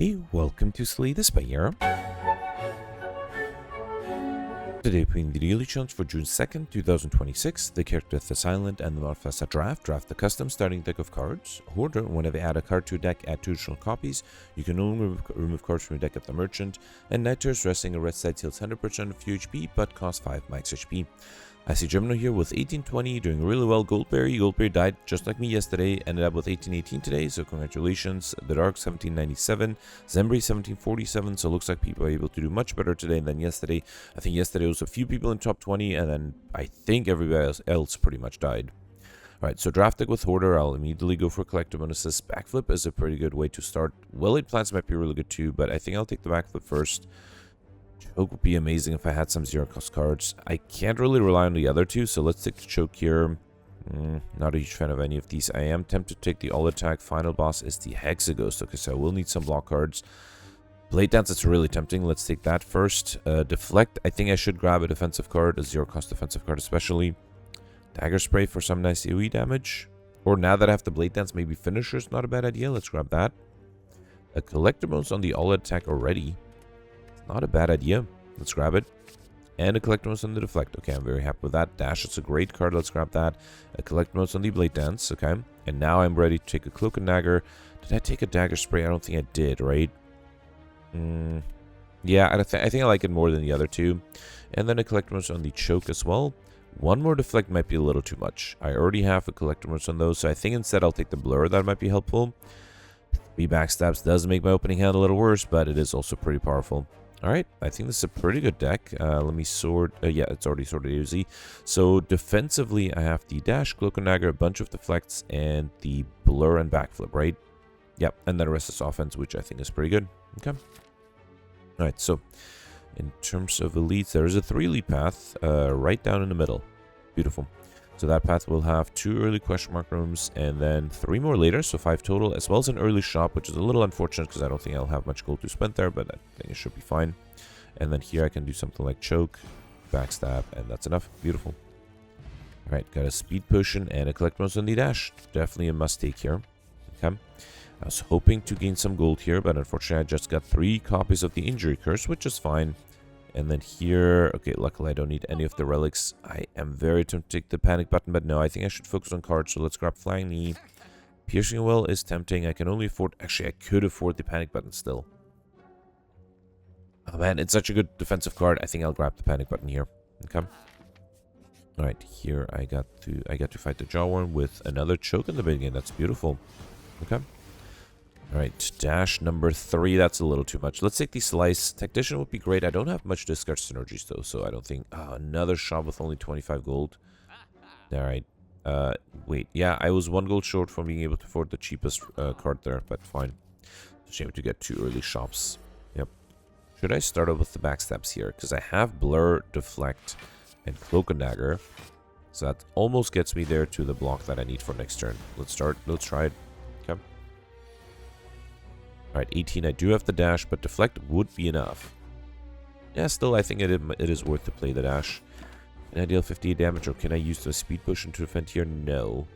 Hey, welcome to Slay the Spire. Today playing the daily challenge for June 2nd, 2026. The character Death is Silent and the modifiers are Draft the custom starting deck of cards. Hoarder, whenever you add a card to a deck, add 2 additional copies. You can only remove cards from your deck at the merchant. And Night Terror's resting a red side heals 100% of few HP, but costs 5 max HP. I see Gemino here with 1820, doing really well. Goldberry died just like me yesterday, ended up with 1818 today, so congratulations. The Dark 1797, Zembri 1747, so looks like people are able to do much better today than yesterday. I think yesterday was a few people in top 20, and then I think everybody else pretty much died. Alright, so draft deck with Hoarder, I'll immediately go for collector bonuses. Backflip is a pretty good way to start. Well-laid plans might be really good too, but I think I'll take the backflip first. Choke would be amazing if I had some zero cost cards. I can't really rely on the other two, so let's take the choke here. Not a huge fan of any of these. I am tempted to take the all attack. Final boss is the Hexaghost. Okay, so I will need some block cards. Blade Dance is really tempting. Let's take that first. Deflect. I think I should grab a defensive card, a zero cost defensive card especially. Dagger Spray for some nice AoE damage. Or now that I have the Blade Dance, maybe Finisher's not a bad idea. Let's grab that. A collector bonus on the all attack already. Not a bad idea. Let's grab it. And a collector bonus on the deflect. Okay, I'm very happy with that. Dash, it's a great card. Let's grab that. A collector bonus on the Blade Dance. Okay. And now I'm ready to take a Cloak and Dagger. Did I take a Dagger Spray? I don't think I did, right? Yeah, I think I like it more than the other two. And then a collector bonus on the Choke as well. One more deflect might be a little too much. I already have a collector bonus on those, so I think instead I'll take the Blur. That might be helpful. 3 backstabs does make my opening hand a little worse, but it is also pretty powerful. Alright, I think this is a pretty good deck. Let me sort... yeah, it's already sorted easy. So, defensively, I have the Dash, Cloak and Dagger, a bunch of deflects, and the Blur and Backflip, right? Yep, and then the rest is offense, which I think is pretty good. Okay. Alright, so, in terms of elites, there is a 3 elite path right down in the middle. Beautiful. So that path will have 2 early question mark rooms and then 3 more later, so 5 total, as well as an early shop, which is a little unfortunate because I don't think I'll have much gold to spend there, but I think it should be fine. And then here I can do something like choke, backstab, and that's enough. Beautiful. Alright, got a speed potion and a collect bonus on the dash. Definitely a must take here. Okay. I was hoping to gain some gold here, but unfortunately I just got 3 copies of the injury curse, which is fine. And then here, okay, luckily I don't need any of the relics. I am very tempted to take the panic button, but no, I think I should focus on cards, so let's grab Flying Knee. Piercing Well is tempting. I can only afford... Actually, I could afford the panic button still. Oh man, it's such a good defensive card. I think I'll grab the panic button here. Okay. Alright, here I get to fight the Jawworm with another choke in the beginning. That's beautiful. Okay. Alright, dash number 3. That's a little too much. Let's take the slice. Tactician would be great. I don't have much discard synergies though, so I don't think... another shop with only 25 gold. Alright. Wait. Yeah, I was 1 gold short from being able to afford the cheapest card there, but fine. It's a shame to get 2 early shops. Yep. Should I start off with the backstabs here? Because I have Blur, Deflect, and Cloak and Dagger. So that almost gets me there to the block that I need for next turn. Let's start. Let's try it. Okay. Alright, 18. I do have the dash, but deflect would be enough. Yeah, still, I think it is worth to play the dash. Can I deal 58 damage, or can I use the speed potion to defend here? No.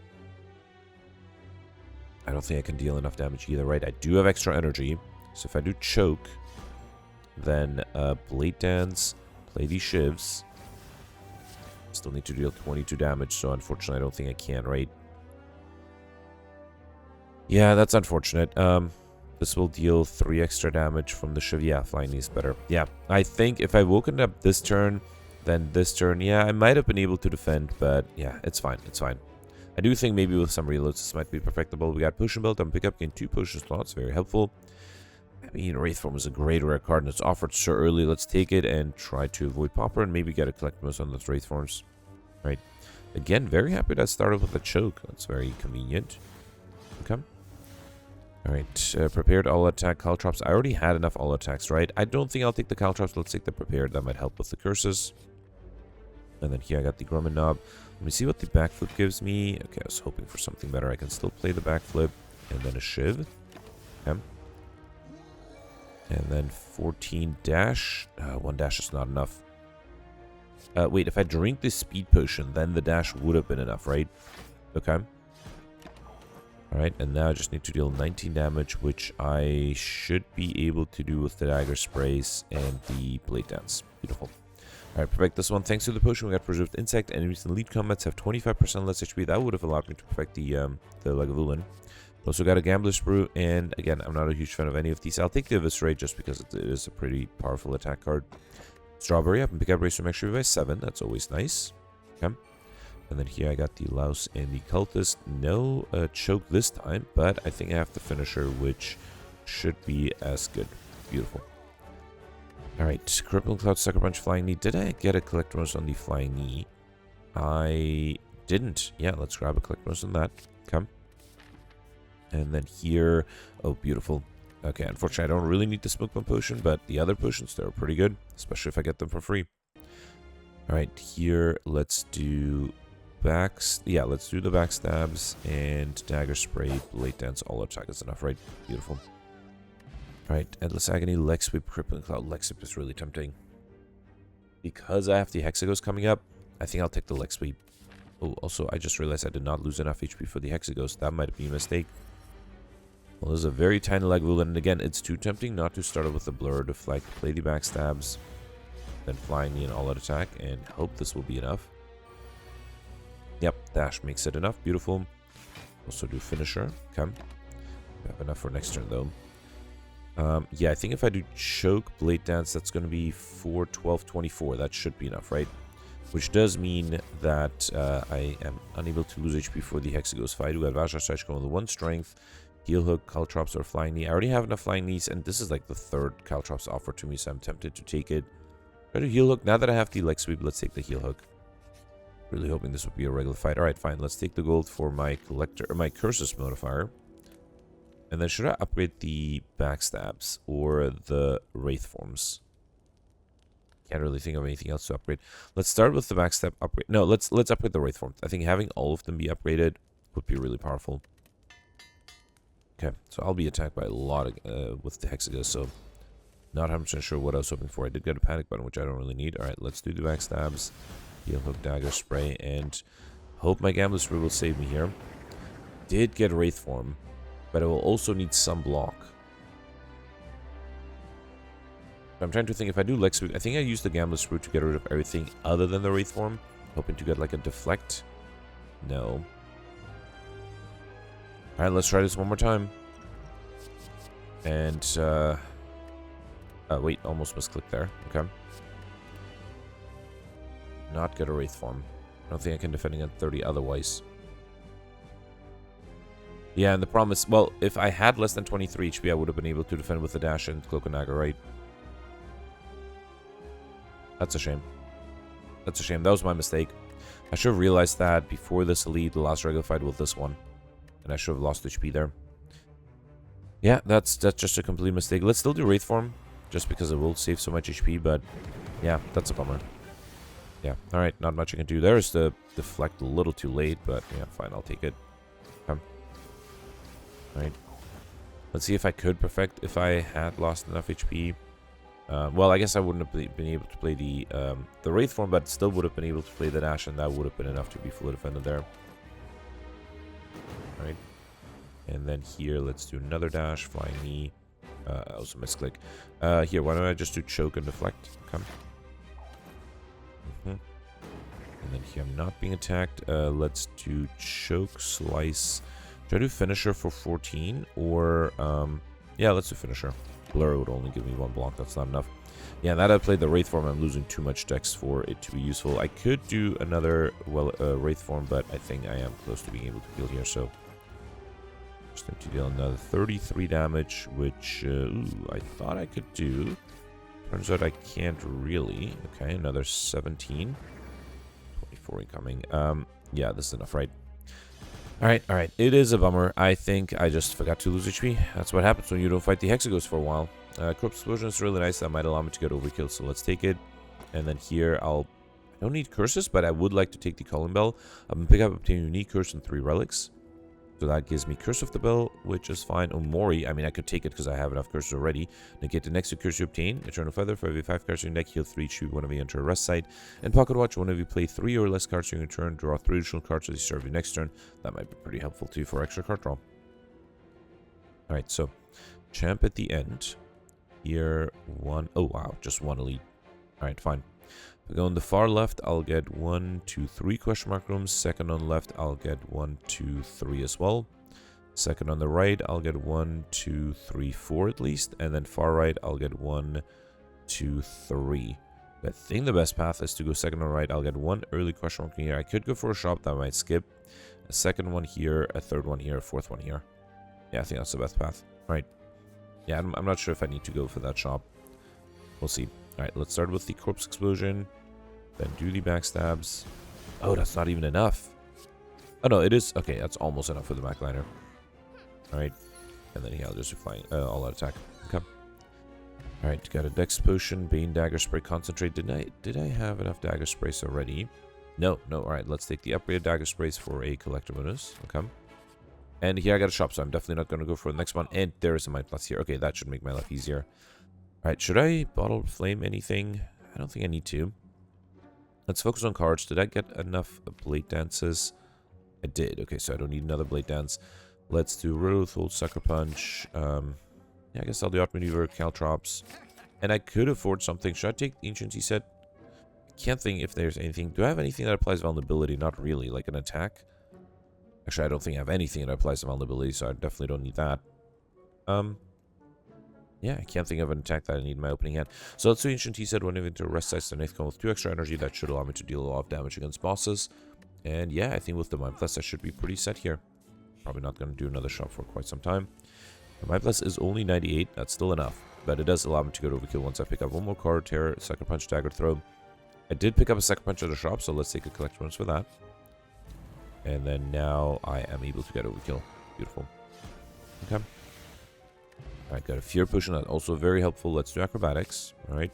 I don't think I can deal enough damage either, right? I do have extra energy, so if I do choke, then Blade Dance, play these shivs. Still need to deal 22 damage, so unfortunately I don't think I can, right? Yeah, that's unfortunate. This will deal 3 extra damage from the shiv. Yeah, Flying Knee is better. Yeah, I think if I woken up this turn, then this turn, yeah, I might have been able to defend, but yeah, it's fine. It's fine. I do think maybe with some reloads this might be perfectable. We got Potion Belt on pickup, gain 2 potion slots, very helpful. I mean, Wraithform is a great rare card and it's offered so early. Let's take it and try to avoid Popper and maybe get a collect bonus on those Wraithforms. Right. Again, very happy that I started with a choke. That's very convenient. Okay. Alright, prepared all attack caltrops. I already had enough all attacks, right? I don't think I'll take the caltrops. Let's take the prepared. That might help with the curses. And then here I got the Grumman Knob. Let me see what the backflip gives me. Okay, I was hoping for something better. I can still play the backflip. And then a shiv. Okay. And then 14 dash. 1 dash is not enough. Wait, if I drink this speed potion, then the dash would have been enough, right? Okay. Alright, and now I just need to deal 19 damage, which I should be able to do with the dagger sprays and the blade dance. Beautiful. Alright, perfect this one. Thanks to the potion, we got Preserved Insect. Enemies in lead combats have 25% less HP. That would have allowed me to perfect the Lagavulin. Also got a Gambler's Brew, and again, I'm not a huge fan of any of these. I'll take the Eviscerate just because it is a pretty powerful attack card. Strawberry up and pick up race from extra by 7. That's always nice. Okay. And then here I got the Louse and the Cultist. No choke this time, but I think I have the Finisher, which should be as good. Beautiful. Alright, Crippling Cloud, Sucker Punch, Flying Knee. Did I get a Collector's on the Flying Knee? I didn't. Yeah, let's grab a Collector's on that. Come. And then here, oh, beautiful. Okay, unfortunately, I don't really need the Smoke Bomb Potion, but the other potions, they're pretty good, especially if I get them for free. Alright, here, let's do let's do the Backstabs and Dagger Spray, Blade Dance, all attack is enough, right? Beautiful. Alright, Endless Agony, Leg Sweep, Crippling Cloud. Leg Sweep is really tempting. Because I have the Hexaghost coming up, I think I'll take the Leg Sweep. Oh, also, I just realized I did not lose enough HP for the Hexaghost. That might be a mistake. Well, there's a very tiny Lagavulin, and again, it's too tempting not to start with the Blur to play the Backstabs, then Flying Knee and all-out attack, and hope this will be enough. Yep, Dash makes it enough. Beautiful. Also do Finisher. Come. We have enough for next turn, though. Yeah, I think if I do Choke, Blade Dance, that's going to be 4, 12, 24. That should be enough, right? Which does mean that I am unable to lose HP for the Hexaghost. If I do have Vajra Strike going with 1 Strength, Heal Hook, Caltrops, or Flying Knee. I already have enough Flying Knees, and this is like the 3rd Caltrops offered to me, so I'm tempted to take it. Try to Heal Hook. Now that I have the Leg Sweep, let's take the Heal Hook. Really hoping this would be a regular fight. Alright, fine. Let's take the gold for my my Curses modifier. And then should I upgrade the Backstabs or the Wraith Forms? Can't really think of anything else to upgrade. Let's start with the Backstab upgrade. No, let's upgrade the Wraith Forms. I think having all of them be upgraded would be really powerful. Okay, so I'll be attacked by a lot of, with the Hexaghost, so not 100% sure what I was hoping for. I did get a Panic Button, which I don't really need. Alright, let's do the Backstabs. Heal Hook, Dagger Spray, and hope my Gambler's Brew will save me here. Did get Wraith Form, but I will also need some block. I'm trying to think if I do Leg Sweep. I think I used the Gambler's Brew to get rid of everything other than the Wraith Form. Hoping to get like a Deflect. No. Alright, let's try this one more time. And, wait, almost misclicked there. Okay. Not get a Wraith Form. I don't think I can defend against 30 otherwise. Yeah, and the problem is, well, if I had less than 23 HP, I would have been able to defend with the Dash and Cloak and Dagger, right? That's a shame. That's a shame. That was my mistake. I should have realized that before this Elite, the last regular fight with this one. And I should have lost HP there. Yeah, that's just a complete mistake. Let's still do Wraith Form, just because it will save so much HP, but yeah, that's a bummer. Yeah, alright, not much I can do. There's the Deflect a little too late, but yeah, fine, I'll take it. Come. Alright. Let's see if I could perfect if I had lost enough HP. Well, I guess I wouldn't have been able to play the Wraith Form, but still would have been able to play the Dash, and that would have been enough to be fully defended there. Alright. And then here, let's do another Dash, Flying Knee. Also misclick. Here, why don't I just do Choke and Deflect? Come. And then here, I'm not being attacked. Let's do Choke, Slice. Should I do Finisher for 14? Or, yeah, let's do Finisher. Blur would only give me 1 block. That's not enough. Yeah, now that I played the Wraith Form, I'm losing too much dex for it to be useful. I could do another, Wraith Form, but I think I am close to being able to heal here, so just need to deal another 33 damage, which, ooh, I thought I could do. Turns out I can't really. Okay, another 17. 24 incoming. Yeah, this is enough, right? Alright. It is a bummer. I think I just forgot to lose HP. That's what happens when you don't fight the Hexaghost for a while. Corpse Explosion is really nice. That might allow me to get overkill, so let's take it. And then here, I don't need curses, but I would like to take the Calling Bell. I'm going to pick up obtain unique curse and 3 relics. So that gives me Curse of the Bell, which is fine. Omori, I mean, I could take it because I have enough curses already. Negate the next 2 curse you obtain. Eternal Feather, for every 5 cards in your deck, heal 3 each whenever you enter a rest site. And Pocket Watch, whenever you play 3 or less cards during your turn, draw 3 additional cards as you serve your next turn. That might be pretty helpful to you for extra card draw. Alright, so champ at the end. Here, one. Oh, wow, just one elite. Alright, fine. If I go on the far left, I'll get 1, 2, 3 question mark rooms. Second on left, I'll get 1, 2, 3 as well. Second on the right, I'll get 1, 2, 3, 4 at least. And then far right, I'll get 1, 2, 3. I think the best path is to go second on right. I'll get 1 early question mark here. I could go for a shop that I might skip. A second one here, a third one here, a fourth one here. Yeah, I think that's the best path. Right. Yeah, I'm not sure if I need to go for that shop. We'll see. Alright, let's start with the corpse explosion. Then do the backstabs. Oh, that's not even enough. Oh, no, it is. Okay, that's almost enough for the backliner. Alright. And then yeah, I'll just be flying all out attack. Okay. Alright, got a dex potion, bane dagger spray concentrate. Did I have enough dagger sprays already? No. Alright, let's take the upgraded dagger sprays for a collector bonus. Okay. And here I got a shop, so I'm definitely not going to go for the next one. And there is a mind plus here. Okay, that should make my life easier. Alright, should I bottle flame anything? I don't think I need to. Let's focus on cards. Did I get enough blade dances? I did. Okay, so I don't need another blade dance. Let's do Riddle, Sucker Punch. Yeah, I guess I'll do Outmaneuver, Caltrops. And I could afford something. Should I take Ancient Tea set? I can't think if there's anything. Do I have anything that applies vulnerability? Not really. Like an attack? Actually, I don't think I have anything that applies to vulnerability, so I definitely don't need that. Yeah, I can't think of an attack that I need in my opening hand. So let's do Ancient Tea set. When into rest size, the Nith Cone with 2 extra energy. That should allow me to deal a lot of damage against bosses. And yeah, I think with the Mind Plus, I should be pretty set here. Probably not going to do another shot for quite some time. The Mind Plus is only 98. That's still enough. But it does allow me to go to overkill once I pick up one more card, Terror, Sucker Punch, Dagger Throw. I did pick up a Sucker Punch at the shop, so let's take a collect bonus for that. And then now I am able to get overkill. Beautiful. Okay. Alright, got a Fear Potion. That's also very helpful. Let's do Acrobatics. Alright.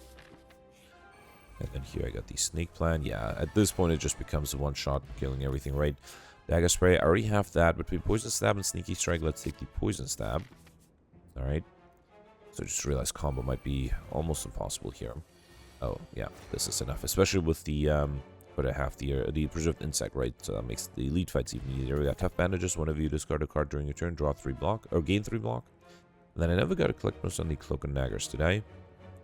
And then here I got the Snake Plan. Yeah, at this point it just becomes a one-shot, killing everything, right? Dagger Spray. I already have that. Between Poison Stab and Sneaky Strike, let's take the Poison Stab. Alright. So I just realized combo might be almost impossible here. Oh, yeah. This is enough. Especially with the, but I have the Preserved Insect, right? So that makes the elite fights even easier. We got Tough Bandages. Whenever you discard a card during your turn, draw 3 block, or gain 3 block. And then I never got a collect bonus on the Cloak and Daggers, did I?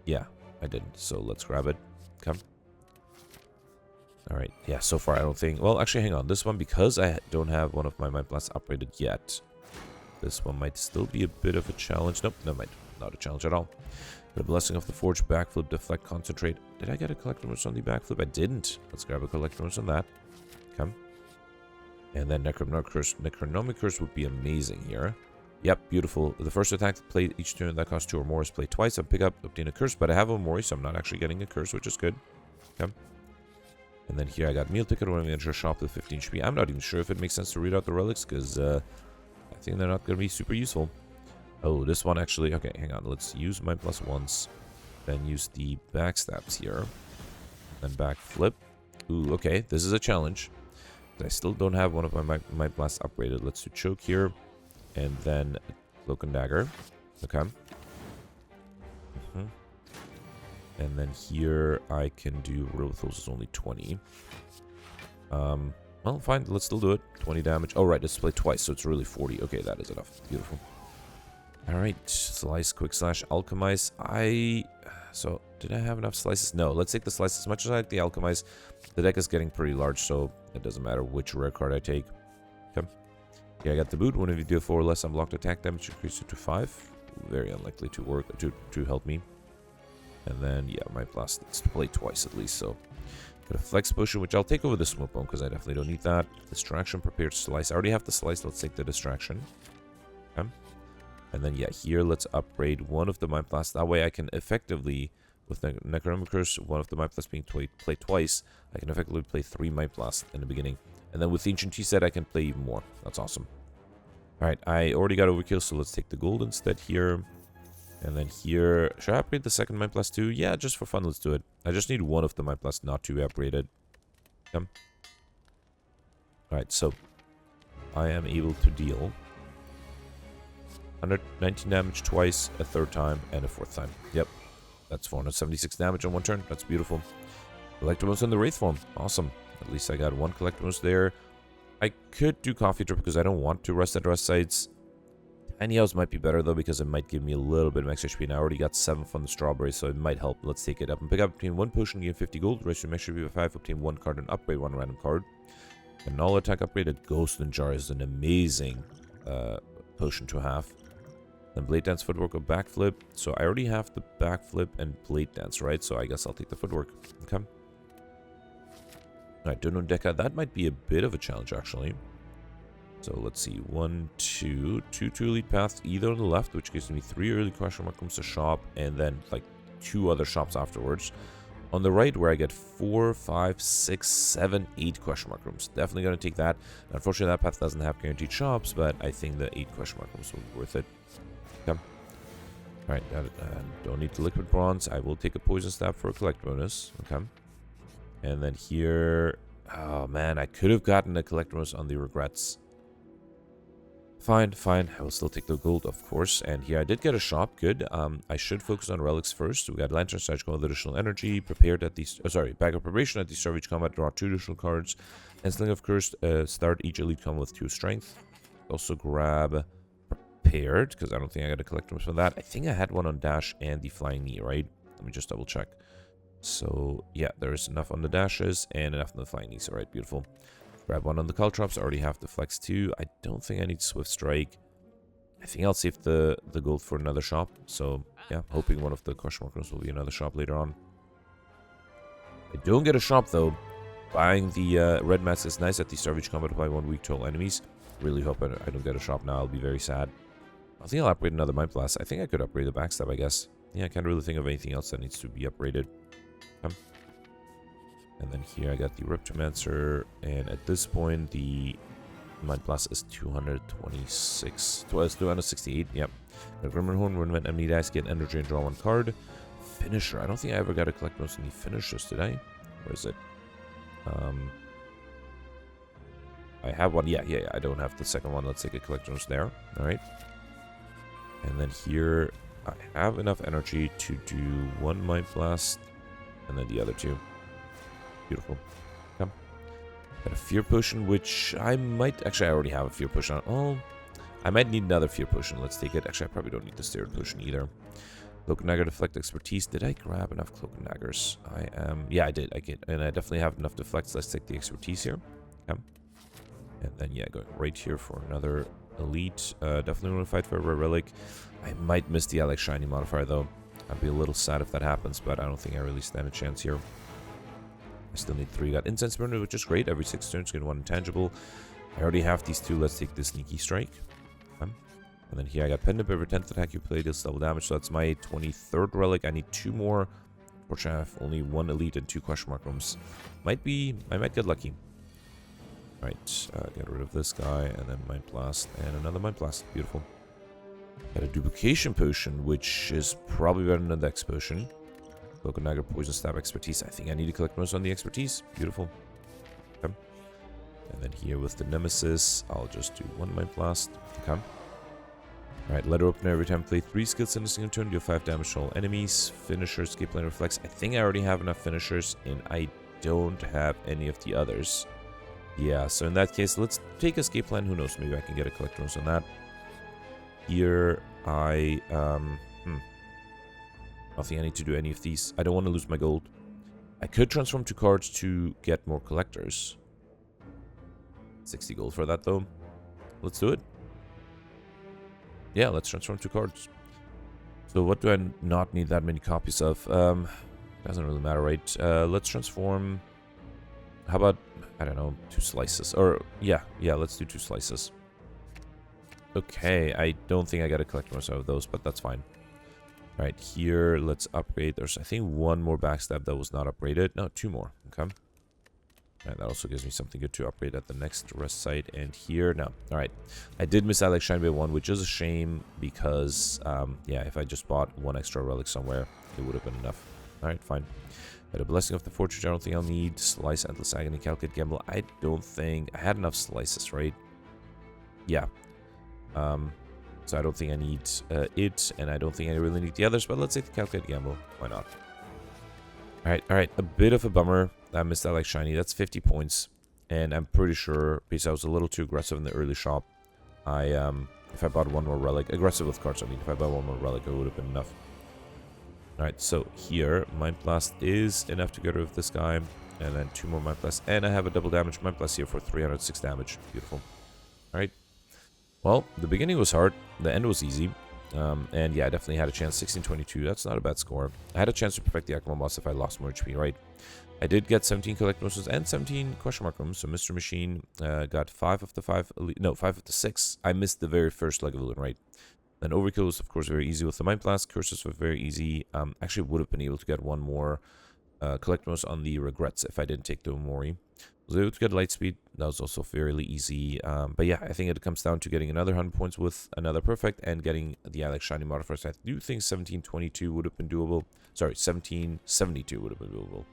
Yeah, I didn't. So let's grab it. Come. Alright, yeah, so far I don't think... Well, actually, hang on. This one, because I don't have one of my Mind Blasts upgraded yet, this one might still be a bit of a challenge. Nope, no, not a challenge at all. Got a Blessing of the Forge, Backflip, Deflect, Concentrate. Did I get a collector bonus on the Backflip? I didn't. Let's grab a collector bonus on that. Come. And then Necronomic Curse would be amazing here. Yep, beautiful. The first attack played each turn that costs 2 or more is played twice. I pick up, obtain a curse, but I have a Mori, so I'm not actually getting a curse, which is good. Okay. And then here I got Meal Ticket when we enter a shop with 15 HP. I'm not even sure if it makes sense to read out the relics, because I think they're not going to be super useful. Oh, this one actually... Okay, hang on. Let's use my plus once. Then use the backstabs here. Then backflip. Ooh, okay. This is a challenge. I still don't have one of my Might Blasts upgraded. Let's do Choke here. And then Cloak and Dagger. Okay. And then here I can do Rothos is only 20. Well, fine. Let's still do it. 20 damage. Oh, right. It's played twice, so it's really 40. Okay, that is enough. Beautiful. Alright. Slice, Quick Slash, Alchemize. So, did I have enough slices? No. Let's take the slice. As much as I like the Alchemize, the deck is getting pretty large, so it doesn't matter which rare card I take. Okay. Yeah, I got the boot. Whenever you do 4 or less unblocked attack damage, increase it to 5. Very unlikely to work to help me. And then, yeah, my blast needs to play twice at least, so... Got a Flex Potion, which I'll take over the Smoke Bomb, because I definitely don't need that. Distraction, Prepared Slice. I already have the Slice, let's take the Distraction. Okay. And then, yeah, here, let's upgrade one of the Mind Blasts. That way I can effectively, with the Necronomic Curse, one of the Mind Blasts being played twice, I can effectively play 3 Mind Blasts in the beginning. And then with the Ancient Tea set, I can play even more. That's awesome. Alright, I already got Overkill, so let's take the Gold instead here. And then here, should I upgrade the second Mind Blast too? Yeah, just for fun, let's do it. I just need one of the Mind Blasts not to be upgraded. Come. Alright, so I am able to deal 119 damage twice, a third time, and a fourth time. Yep, that's 476 damage on one turn. That's beautiful. Collectibles in the Wraith form. Awesome. At least I got one collectibles there. I could do Coffee Drip because I don't want to rest at rest sites. Tiny House might be better, though, because it might give me a little bit of extra HP. And I already got 7 from the strawberry, so it might help. Let's take it up and pick up. Obtain 1 potion, gain 50 gold. Raise your max HP by 5. Obtain 1 card and upgrade 1 random card. An all attack upgrade. A Ghost in Jar is an amazing potion to have. Then Blade Dance, Footwork, or Backflip. So I already have the Backflip and Blade Dance, right? So I guess I'll take the Footwork. Okay. Alright, Donodeka. That might be a bit of a challenge, actually. So let's see. 1, 2. 2 elite paths, either on the left, which gives me 3 early question mark rooms to shop, and then like 2 other shops afterwards. On the right, where I get 4, 5, 6, 7, 8 question mark rooms. Definitely going to take that. Unfortunately, that path doesn't have guaranteed shops, but I think the 8 question mark rooms will be worth it. Okay. Alright, don't need the liquid bronze. I will take a poison stab for a collect bonus. Okay. And then here... Oh, man, I could have gotten a collect bonus on the regrets. Fine, fine. I will still take the gold, of course. And here I did get a shop. Good. I should focus on relics first. We got Lantern Sage with additional energy. Prepared at these... Oh, sorry. Bag of Preparation at the start of each combat. Draw 2 additional cards. And Sling of Curse. Start each elite combat with 2 strength. Also grab Prepared, because I don't think I got a collect bonus for that. I think I had one on Dash and the Flying Knee, right? Let me just double check. So, yeah, there is enough on the Dashes and enough on the Flying Knees. Alright, beautiful. Grab one on the Caltrops. I already have the Flex 2. I don't think I need Swift Strike. I think I'll save the gold for another shop. So, yeah, hoping one of the question markers will be another shop later on. I don't get a shop, though. Buying the red mask is nice at the start of each combat by 1 week to all enemies. Really hope I don't get a shop now. I'll be very sad. I think I'll upgrade another Mind Blast. I think I could upgrade the Backstab, I guess. Yeah, I can't really think of anything else that needs to be upgraded. And then here I got the Riptomancer, and at this point the Mind Blast is 226. Well, it's 268, yep. The Grimmerhorn, when enemy dies, get energy and draw 1 card. Finisher. I don't think I ever got a collect bonus in the finishers, did I? Where is it? I have one. Yeah, I don't have the second one. Let's take a collect bonus there. Alright. And then here I have enough energy to do 1 Mind Blast, and then the other 2. Beautiful. Okay. Got a Fear Potion, which I might... Actually, I already have a Fear Potion. Oh, I might need another Fear Potion. Let's take it. Actually, I probably don't need the Steroid Potion either. Cloak and Dagger, Deflect, Expertise. Did I grab enough Cloak and Daggers? I am... Yeah, I did. And I definitely have enough Deflects. Let's take the Expertise here. Okay. And then, yeah, going right here for another Elite. Definitely want to fight for a Rare Relic. I might miss the Alex Shiny modifier, though. I'd be a little sad if that happens, but I don't think I really stand a chance here. I still need 3. Got Incense Burner, which is great. Every 6 turns, get 1 intangible. I already have these 2. Let's take the Sneaky Strike. And then here I got Pendant. Every 10th attack you play deals double damage. So that's my 23rd relic. I need 2 more. Fortunately, I have only 1 elite and 2 question mark rooms. I might get lucky. Alright, get rid of this guy, and then Mind Blast, and another Mind Blast. Beautiful. Got a Duplication Potion, which is probably better than the Dex Potion. Cloak and Dagger, Poison Stab, Expertise. I think I need to collect most on the Expertise. Beautiful. Okay. And then here with the Nemesis, I'll just do 1 Mind Blast. Okay. Alright, Letter Opener. Every time play 3 skills in a single turn, deal 5 damage to all enemies. Finisher, Escape Plan, Reflex. I think I already have enough finishers, and I don't have any of the others. Yeah, so in that case, let's take Escape Plan. Who knows, maybe I can get a collect bonus on that. Here, I don't think I need to do any of these. I don't want to lose my gold. I could transform 2 cards to get more collectors. 60 gold for that, though. Let's do it. Yeah, let's transform 2 cards. So what do I not need that many copies of? Doesn't really matter, right? Let's transform... How about, I don't know, 2 slices? Or, yeah, let's do 2 slices. Okay, I don't think I got to collect most of those, but that's fine. Alright, here, let's upgrade. There's, I think, 1 more Backstab that was not upgraded. No, 2 more. Okay. And that also gives me something good to upgrade at the next rest site. And here, no. Alright. I did miss Alex Shine by 1, which is a shame because, yeah, if I just bought 1 extra relic somewhere, it would have been enough. Alright, fine. Got a Blessing of the Fortune, I don't think I'll need. Slice, Endless Agony, Calculate Gamble. I don't think... I had enough slices, right? Yeah. So I don't think I need it, and I don't think I really need the others, but let's take the Calculate Gamble. Why not? Alright. A bit of a bummer. I missed that like shiny. That's 50 points. And I'm pretty sure, because I was a little too aggressive in the early shop, I if I bought one more relic. Aggressive with cards, I mean. If I bought one more relic, it would have been enough. Alright, so here, Mind Blast is enough to get rid of this guy. And then 2 more Mind Blast. And I have a double damage Mind Blast here for 306 damage. Beautiful. Alright. Well, the beginning was hard. The end was easy. And yeah, I definitely had a chance. 1622, that's not a bad score. I had a chance to perfect the Akuma boss if I lost more HP, right? I did get 17 Collectors and 17 question mark rooms. So Mr. Machine got 5 of the 5, no, 5 of the 6. I missed the very first leg of Balloon, right? Then Overkill was, of course, very easy with the Mind Blast. Curses were very easy. Actually, would have been able to get one more Collectors on the Regrets if I didn't take the Omori. Was able to get Lightspeed. That was also fairly easy. But yeah, I think it comes down to getting another 100 points with another perfect and getting the Alex Shiny modifiers. I do think 1722 would have been doable. Sorry, 1772 would have been doable.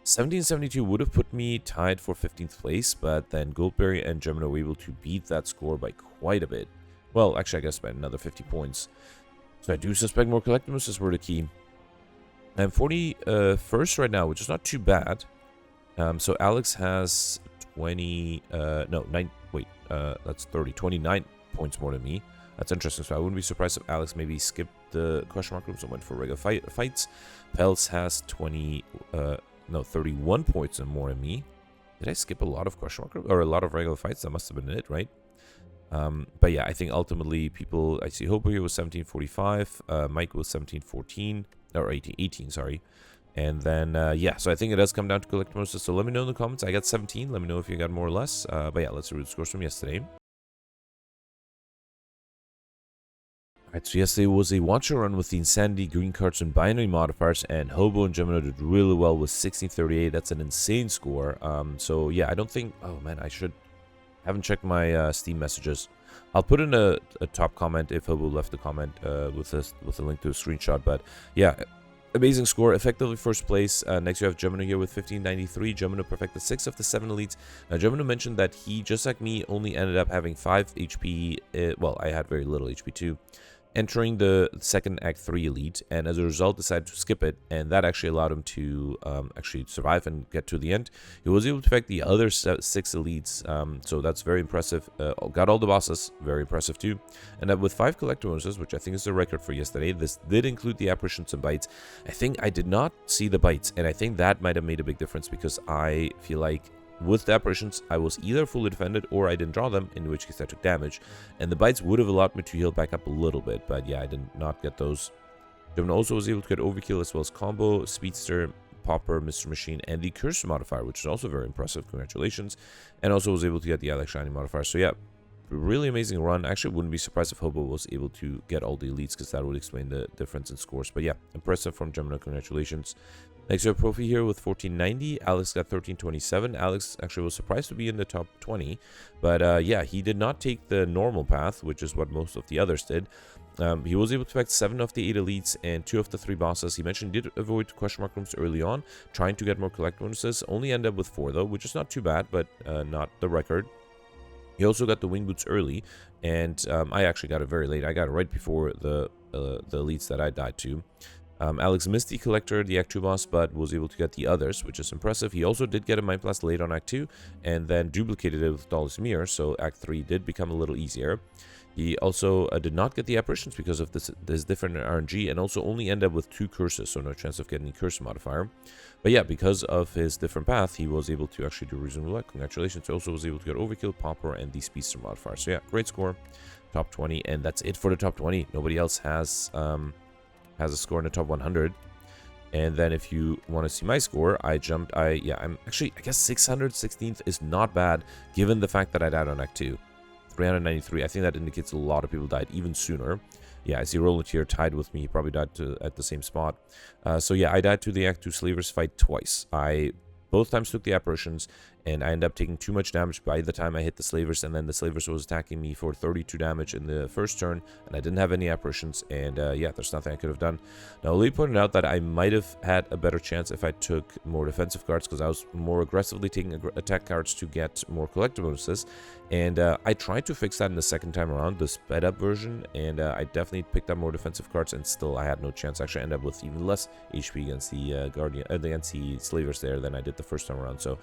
1772 would have put me tied for 15th place, but then Goldberry and Gemini were able to beat that score by quite a bit. Well, actually, I guess by another 50 points. So I do suspect more Collectibles were the key. I'm 41st right now, which is not too bad. So Alex has 29 points more than me. That's interesting. So I wouldn't be surprised if Alex maybe skipped the question mark rooms and went for regular fights. Pelz has 31 points and more than me. Did I skip a lot of question mark or a lot of regular fights? That must have been it, right? But yeah, I think ultimately people, I see Hobo here was 1745, Mike was 1714, or 18, sorry. And then, yeah, so I think it does come down to collectibles. So let me know in the comments. I got 17. Let me know if you got more or less. But yeah, let's read the scores from yesterday. Alright, so yesterday was a watcher run with the Insanity, green cards, and binary modifiers, and Hobo and Gemini did really well with 1638. That's an insane score. So yeah, I don't think, oh man, haven't checked my Steam messages. I'll put in a top comment if Hobo left a comment with a link to a screenshot. But yeah, amazing score, effectively first place. Next you have Gemini here with 1593. Gemini perfected 6 of the 7 elites. Now Gemini mentioned that he, just like me, only ended up having 5 HP. Well, I had very little HP too. Entering the second Act 3 elite, and as a result decided to skip it, and that actually allowed him to actually survive and get to the end. He was able to affect the other 6 elites, so that's very impressive. Got all the bosses, very impressive too. And with 5 collector bonuses, which I think is the record for yesterday, this did include the apparitions and bites. I think I did not see the bites, and I think that might have made a big difference, because I feel like with the apparitions, I was either fully defended or I didn't draw them, in which case I took damage. And the bites would have allowed me to heal back up a little bit, but yeah, I did not get those. Gemini also was able to get Overkill as well as Combo, Speedster, Popper, Mr. Machine, and the Curse modifier, which is also very impressive. Congratulations. And also was able to get the Alex Shiny modifier. So yeah, really amazing run. Actually, wouldn't be surprised if Hobo was able to get all the elites, because that would explain the difference in scores. But yeah, impressive from Gemini. Congratulations. Next, we have Profi here with 1490. Alex got 1327. Alex actually was surprised to be in the top 20. But yeah, he did not take the normal path, which is what most of the others did. He was able to affect 7 of the 8 elites and 2 of the 3 bosses. He mentioned he did avoid question mark rooms early on, trying to get more collect bonuses. Only ended up with 4 though, which is not too bad, but not the record. He also got the wing boots early, and I actually got it very late. I got it right before the elites that I died to. Alex missed the Collector, the Act 2 boss, but was able to get the others, which is impressive. He also did get a Mind Blast late on Act 2, and then duplicated it with Dolly's Mirror, so Act 3 did become a little easier. He also did not get the apparitions because of this different RNG, and also only ended up with 2 curses, so no chance of getting the curse modifier. But yeah, because of his different path, he was able to actually do reasonably well. Congratulations. He also was able to get Overkill, Popper, and the Speedster modifier. So yeah, great score. Top 20, and that's it for the top 20. Nobody else has a score in the top 100. And then if you want to see my score, I'm actually, I guess 616th is not bad, given the fact that I died on Act 2. 393. I think that indicates a lot of people died even sooner. Yeah, I see Roland here tied with me. He probably died at the same spot. So yeah, I died to the Act 2 Slavers fight twice. I both times took the apparitions, and I ended up taking too much damage by the time I hit the Slavers, and then the Slavers was attacking me for 32 damage in the first turn, and I didn't have any apparitions, and yeah, there's nothing I could have done. Now, Lee pointed out that I might have had a better chance if I took more defensive cards, because I was more aggressively taking attack cards to get more collector bonuses, and I tried to fix that in the second time around, the sped up version, and I definitely picked up more defensive cards, and still I had no chance. Actually, I ended up with even less HP against the against the Slavers there than I did the first time around. So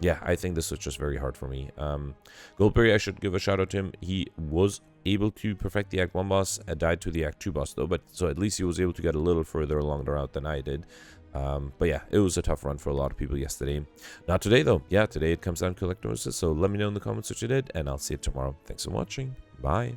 yeah, I think this was just very hard for me. Goldberry, I should give a shout out to him. He was able to perfect the Act 1 boss, died to the Act 2 boss though, but so at least he was able to get a little further along the route than I did. But yeah, it was a tough run for a lot of people yesterday. Not today though. Yeah, today it comes down to collector misses, so let me know in the comments what you did, and I'll see you tomorrow. Thanks for watching. Bye.